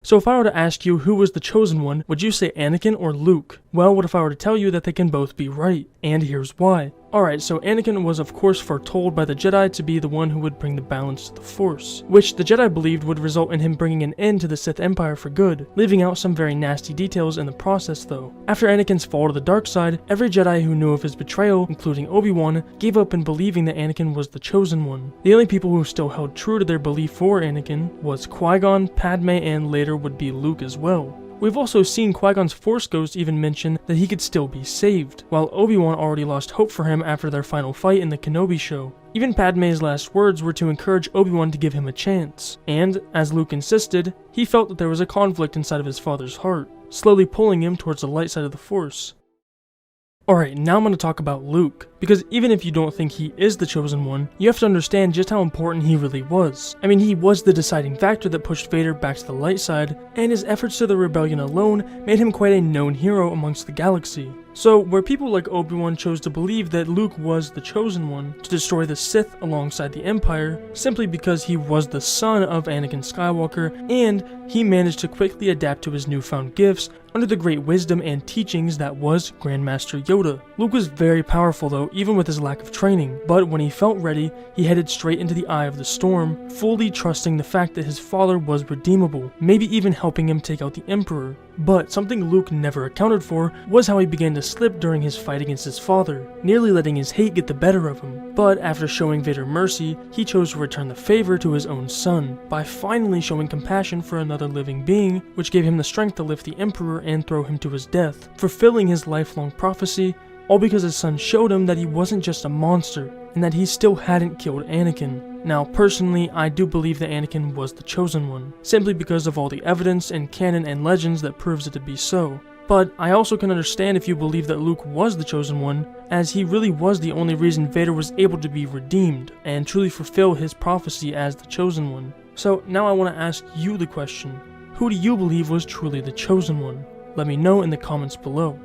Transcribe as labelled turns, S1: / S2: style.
S1: So if I were to ask you who was the chosen one, would you say Anakin or Luke? Well, what if I were to tell you that they can both be right? And here's why. Alright, so Anakin was of course foretold by the Jedi to be the one who would bring the balance to the Force, which the Jedi believed would result in him bringing an end to the Sith Empire for good, leaving out some very nasty details in the process though. After Anakin's fall to the dark side, every Jedi who knew of his betrayal, including Obi-Wan, gave up in believing that Anakin was the chosen one. The only people who still held true to their belief for Anakin was Qui-Gon, Padme, and later would be Luke as well. We've also seen Qui-Gon's Force Ghost even mention that he could still be saved, while Obi-Wan already lost hope for him after their final fight in the Kenobi show. Even Padme's last words were to encourage Obi-Wan to give him a chance, and, as Luke insisted, he felt that there was a conflict inside of his father's heart, slowly pulling him towards the light side of the Force. Alright, now I'm going to talk about Luke, because even if you don't think he is the chosen one, you have to understand just how important he really was. I mean, he was the deciding factor that pushed Vader back to the light side, and his efforts to the rebellion alone made him quite a known hero amongst the galaxy. So, where people like Obi-Wan chose to believe that Luke was the chosen one to destroy the Sith alongside the Empire, simply because he was the son of Anakin Skywalker, and he managed to quickly adapt to his newfound gifts under the great wisdom and teachings that was Grandmaster Yoda. Luke was very powerful though, even with his lack of training, but when he felt ready, he headed straight into the eye of the storm, fully trusting the fact that his father was redeemable, maybe even helping him take out the Emperor. But something Luke never accounted for was how he began to slip during his fight against his father, nearly letting his hate get the better of him. But after showing Vader mercy, he chose to return the favor to his own son, by finally showing compassion for another living being, which gave him the strength to lift the Emperor and throw him to his death, fulfilling his lifelong prophecy, all because his son showed him that he wasn't just a monster, and that he still hadn't killed Anakin. Now, personally, I do believe that Anakin was the chosen one, simply because of all the evidence and canon and legends that proves it to be so. But I also can understand if you believe that Luke was the chosen one, as he really was the only reason Vader was able to be redeemed, and truly fulfill his prophecy as the chosen one. So now I want to ask you the question, who do you believe was truly the chosen one? Let me know in the comments below.